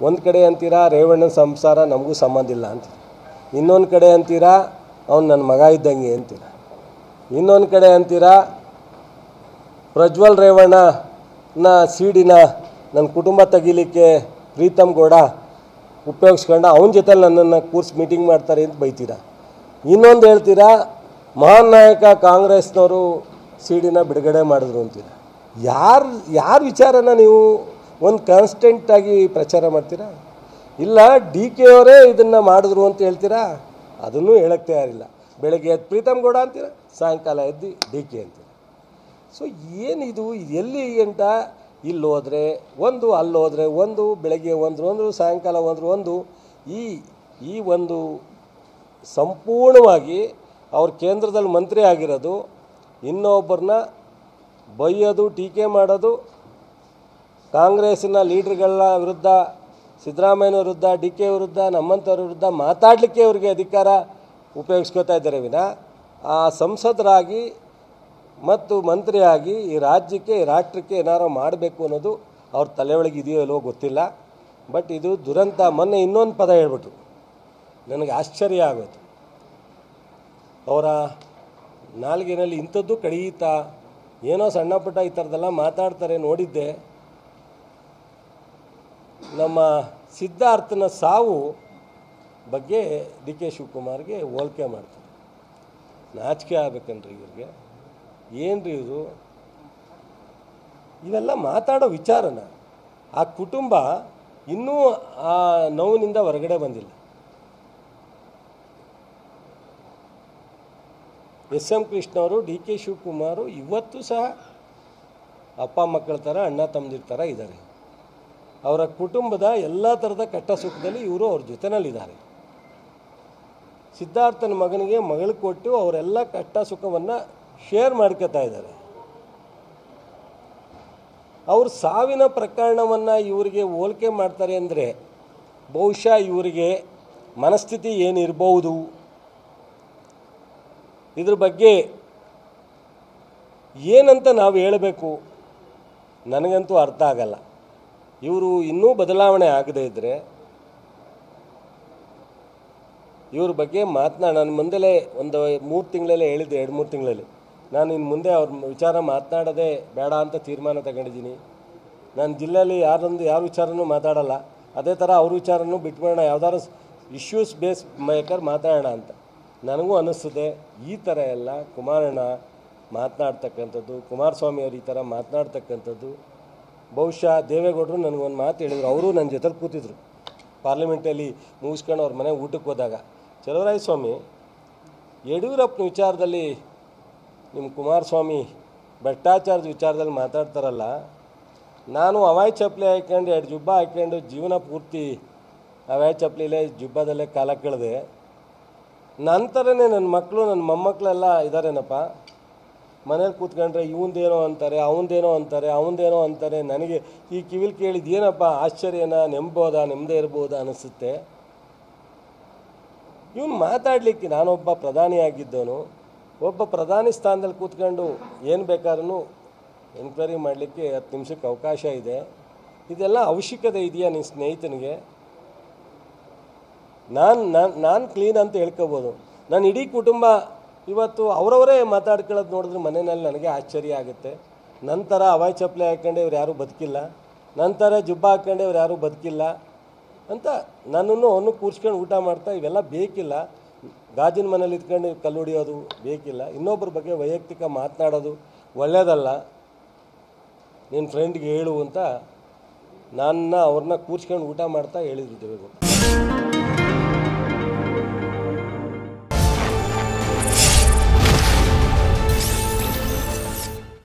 ಒಂದು ಕಡೆ ಅಂತೀರಾ ರೇವಣ್ಣನ ಸಂಸಾರ ನಮಗೂ ಸಂಬಂಧ ಇಲ್ಲ ಅಂತ, ಇನ್ನೊಂದು ಕಡೆ ಅಂತೀರಾ ಅವ್ನು ನನ್ನ ಮಗ ಇದ್ದಂಗೆ ಅಂತೀರ, ಇನ್ನೊಂದು ಕಡೆ ಅಂತೀರಾ ಪ್ರಜ್ವಲ್ ರೇವಣ್ಣನ ಸಿಡಿನ ನನ್ನ ಕುಟುಂಬ ತೆಗಿಲಿಕ್ಕೆ ಪ್ರೀತಮ್ ಗೌಡ ಉಪಯೋಗಿಸ್ಕೊಂಡು ಅವನ ಜೊತೆ ನನ್ನನ್ನು ಕೂರ್ಸಿ ಮೀಟಿಂಗ್ ಮಾಡ್ತಾರೆ ಅಂತ ಬೈತೀರಾ. ಇನ್ನೊಂದು ಹೇಳ್ತೀರಾ ಮಹಾನ್ ನಾಯಕ ಕಾಂಗ್ರೆಸ್ನವರು ಸಿಡಿನ ಬಿಡುಗಡೆ ಮಾಡಿದ್ರು ಅಂತೀರ. ಯಾರ ವಿಚಾರನ ನೀವು ಒಂದು ಕಾನ್ಸ್ಟೆಂಟಾಗಿ ಪ್ರಚಾರ ಮಾಡ್ತೀರಾ? ಇಲ್ಲ ಡಿ ಕೆ ಅವರೇ ಇದನ್ನು ಮಾಡಿದ್ರು ಅಂತ ಹೇಳ್ತೀರಾ, ಅದನ್ನು ಹೇಳಕ್ಕೆ ತಯಾರಿಲ್ಲ. ಬೆಳಗ್ಗೆ ಎದ್ದು ಪ್ರೀತಮ್ ಗೌಡ ಅಂತೀರ, ಸಾಯಂಕಾಲ ಎದ್ದು ಡಿ ಕೆ ಅಂತೀರ. ಸೊ ಏನಿದು, ಎಲ್ಲಿ ಗಂಟ ಇಲ್ಲಿ ಹೋದರೆ ಒಂದು, ಅಲ್ಲಿ ಹೋದರೆ ಒಂದು, ಬೆಳಗ್ಗೆ ಒಂದು ಸಾಯಂಕಾಲ ಒಂದು. ಈ ಒಂದು ಸಂಪೂರ್ಣವಾಗಿ ಅವ್ರ ಕೇಂದ್ರದಲ್ಲಿ ಮಂತ್ರಿ ಆಗಿರೋದು, ಇನ್ನೊಬ್ಬರನ್ನ ಬೈಯೋದು, ಟೀಕೆ ಮಾಡೋದು, ಕಾಂಗ್ರೆಸ್ಸಿನ ಲೀಡ್ರ್ಗಳ ವಿರುದ್ಧ, ಸಿದ್ದರಾಮಯ್ಯನ ವಿರುದ್ಧ, ಡಿ ಕೆ ವಿರುದ್ಧ, ನಮ್ಮಂಥವ್ರ ವಿರುದ್ಧ ಮಾತಾಡಲಿಕ್ಕೆ ಅವರಿಗೆ ಅಧಿಕಾರ ಉಪಯೋಗಿಸ್ಕೋತಾ ಇದ್ದಾರೆ ವಿನ ಆ ಸಂಸದರಾಗಿ ಮತ್ತು ಮಂತ್ರಿಯಾಗಿ ಈ ರಾಜ್ಯಕ್ಕೆ, ಈ ರಾಷ್ಟ್ರಕ್ಕೆ ಏನಾರು ಮಾಡಬೇಕು ಅನ್ನೋದು ಅವ್ರ ತಲೆಯೊಳಗೆ ಇದೆಯೋ ಇಲ್ವೋ ಗೊತ್ತಿಲ್ಲ. ಬಟ್ ಇದು ದುರಂತ. ಮೊನ್ನೆ ಇನ್ನೊಂದು ಪದ ಹೇಳ್ಬಿಟ್ರು, ನನಗೆ ಆಶ್ಚರ್ಯ ಆಗೋಯ್ತು. ಅವರ ನಾಲ್ಗೆನಲ್ಲಿ ಇಂಥದ್ದು ಕಡಿಯುತ್ತಾ ಏನೋ ಸಣ್ಣ ಪುಟ್ಟ ಈ ಥರದ್ದೆಲ್ಲ ಮಾತಾಡ್ತಾರೆ ನೋಡಿದ್ದೆ. ನಮ್ಮ ಸಿದ್ಧಾರ್ಥನ ಸಾವು ಬಗ್ಗೆ ಡಿ ಕೆ ಶಿವಕುಮಾರ್ಗೆ ಹೋಲಿಕೆ ಮಾಡ್ತಾರೆ. ನಾಚಿಕೆ ಆಗ್ಬೇಕನ್ರಿ ಇವ್ರಿಗೆ, ಏನ್ರಿ ಇವರು ಇವೆಲ್ಲ ಮಾತಾಡೋ ವಿಚಾರನ? ಆ ಕುಟುಂಬ ಇನ್ನೂ ಆ ನೋವಿನಿಂದ ಹೊರಗಡೆ ಬಂದಿಲ್ಲ. ಎಸ್ ಎಂ ಕೃಷ್ಣ ಅವರು, ಡಿ ಕೆ ಶಿವಕುಮಾರು ಇವತ್ತು ಸಹ ಅಪ್ಪ ಮಕ್ಕಳ ಥರ, ಅಣ್ಣ ತಮ್ಮದಿರ ಥರ ಇದ್ದಾರೆ. ಅವರ ಕುಟುಂಬದ ಎಲ್ಲ ಥರದ ಕಷ್ಟ ಸುಖದಲ್ಲಿ ಇವರು ಅವ್ರ ಜೊತೆನಲ್ಲಿದ್ದಾರೆ. ಸಿದ್ಧಾರ್ಥನ ಮಗನಿಗೆ ಮಗಳು ಕೊಟ್ಟು ಅವರೆಲ್ಲ ಕಷ್ಟ ಸುಖವನ್ನು ಶೇರ್ ಮಾಡ್ಕೋತಾ ಇದ್ದಾರೆ. ಅವ್ರ ಸಾವಿನ ಪ್ರಕರಣವನ್ನು ಇವರಿಗೆ ಹೋಲಿಕೆ ಮಾಡ್ತಾರೆ ಅಂದರೆ ಬಹುಶಃ ಇವರಿಗೆ ಮನಸ್ಥಿತಿ ಏನಿರ್ಬೋದು, ಇದ್ರ ಬಗ್ಗೆ ಏನಂತ ನಾವು ಹೇಳಬೇಕು ನನಗಂತೂ ಅರ್ಥ ಆಗಲ್ಲ. ಇವರು ಇನ್ನೂ ಬದಲಾವಣೆ ಆಗದೇ ಇದ್ದರೆ ಇವ್ರ ಬಗ್ಗೆ ನಾನು ಮುಂದೆಲೇ ಒಂದು 3 ತಿಂಗಳಲ್ಲೇ ಹೇಳಿದ್ದೆ, 2-3 ತಿಂಗಳಲ್ಲಿ ನಾನು ಇನ್ನು ಮುಂದೆ ಅವ್ರ ವಿಚಾರ ಮಾತನಾಡೋದೇ ಬೇಡ ಅಂತ ತೀರ್ಮಾನ ತಗೊಂಡಿದ್ದೀನಿ. ನಾನು ಜಿಲ್ಲೆಯಲ್ಲಿ ಯಾರ ವಿಚಾರನೂ ಮಾತಾಡಲ್ಲ. ಅದೇ ಥರ ಅವ್ರ ವಿಚಾರನೂ ಬಿಟ್ಬಿಡೋಣ, ಯಾವ್ದಾದ್ರು ಇಶ್ಯೂಸ್ ಬೇಸ್ ಮೇಕರ್ ಮಾತಾಡೋಣ ಅಂತ ನನಗೂ ಅನ್ನಿಸ್ತದೆ. ಈ ಥರ ಎಲ್ಲ ಕುಮಾರಣ್ಣ ಮಾತನಾಡ್ತಕ್ಕಂಥದ್ದು, ಕುಮಾರಸ್ವಾಮಿ ಅವರು ಈ ಥರ ಮಾತನಾಡ್ತಕ್ಕಂಥದ್ದು, ಬಹುಶಃ ದೇವೇಗೌಡರು ನನಗೊಂದು ಮಾತು ಹೇಳಿದರು. ಅವರು ನನ್ನ ಜೊತೆಲಿ ಕೂತಿದ್ರು ಪಾರ್ಲಿಮೆಂಟಲ್ಲಿ ಮುಗಿಸ್ಕೊಂಡು ಅವ್ರ ಮನೆಗೆ ಊಟಕ್ಕೆ ಹೋದಾಗ. ಚಲುವರಾಯಸ್ವಾಮಿ, ಯಡಿಯೂರಪ್ಪನ ವಿಚಾರದಲ್ಲಿ ನಿಮ್ಮ ಕುಮಾರಸ್ವಾಮಿ ಭ್ರಷ್ಟಾಚಾರದ ವಿಚಾರದಲ್ಲಿ ಮಾತಾಡ್ತಾರಲ್ಲ, ನಾನು ಹವಾಯಿ ಚಪ್ಪಲಿ ಹಾಕ್ಕೊಂಡು 2 ಜುಬ್ಬ ಹಾಕ್ಕೊಂಡು ಜೀವನ ಪೂರ್ತಿ ಹವಾಯಿ ಚಪ್ಪಲಿಲೇ ಜುಬ್ಬದಲ್ಲೇ ಕಾಲ ಕಳೆದೆ. ನಂತರನೇ ನನ್ನ ಮಕ್ಕಳು, ನನ್ನ ಮೊಮ್ಮಕ್ಕಳೆಲ್ಲ ಇದ್ದಾರೇನಪ್ಪ, ಮನೇಲಿ ಕೂತ್ಕೊಂಡ್ರೆ ಇವಂದೇನೋ ಅಂತಾರೆ, ಅವನದೇನೋ ಅಂತಾರೆ. ನನಗೆ ಈ ಕಿವಿಲ್ ಕೇಳಿದ್ದು ಏನಪ್ಪ ಆಶ್ಚರ್ಯನ, ನೆಮ್ಮದೇ ಇರ್ಬೋದಾ ಅನಿಸುತ್ತೆ. ಇವನು ಮಾತಾಡಲಿಕ್ಕೆ, ನಾನೊಬ್ಬ ಪ್ರಧಾನಿಯಾಗಿದ್ದವನು, ಒಬ್ಬ ಪ್ರಧಾನಿ ಸ್ಥಾನದಲ್ಲಿ ಕೂತ್ಕೊಂಡು ಏನು ಬೇಕಾದ್ರೂ ಎನ್ಕ್ವೈರಿ ಮಾಡಲಿಕ್ಕೆ 10 ನಿಮಿಷಕ್ಕೆ ಅವಕಾಶ ಇದೆ. ಇದೆಲ್ಲ ಅವಶ್ಯಕತೆ ಇದೆಯಾ ನಿನ್ನ ಸ್ನೇಹಿತನಿಗೆ? ನಾನು ಕ್ಲೀನ್ ಅಂತ ಹೇಳ್ಕೋಬೋದು. ನಾನು ಇಡೀ ಕುಟುಂಬ ಇವತ್ತು ಅವರವರೇ ಮಾತಾಡ್ಕೊಳ್ಳೋದು ನೋಡಿದ್ರೆ ಮನೆಯಲ್ಲಿ ನನಗೆ ಆಶ್ಚರ್ಯ ಆಗುತ್ತೆ. ನಂತರ ಹವಾಯಿ ಚಪ್ಪಲಿ ಹಾಕ್ಕೊಂಡೆ ಇವ್ರು ಯಾರೂ ಬದುಕಿಲ್ಲ, ನಂತರ ಜುಬ್ಬ ಹಾಕ್ಕೊಂಡೆ ಇವ್ರು ಯಾರೂ ಬದುಕಿಲ್ಲ ಅಂತ ನನ್ನನ್ನು ಅವನು ಕೂರ್ಸ್ಕೊಂಡು ಊಟ ಮಾಡ್ತಾ ಇವೆಲ್ಲ ಬೇಕಿಲ್ಲ. ಗಾಜಿನ ಮನೇಲಿ ಇದ್ಕೊಂಡು ಕಲ್ಲು ಹೊಡಿಯೋದು ಬೇಕಿಲ್ಲ. ಇನ್ನೊಬ್ಬರ ಬಗ್ಗೆ ವೈಯಕ್ತಿಕ ಮಾತನಾಡೋದು ಒಳ್ಳೆಯದಲ್ಲ. ನಿನ್ನ ಫ್ರೆಂಡ್ಗೆ ಹೇಳು ಅಂತ ಅವ್ರನ್ನ ಕೂರ್ಸ್ಕೊಂಡು ಊಟ ಮಾಡ್ತಾ ಹೇಳಿದ್ರು ದೇವೇಗೌಡ.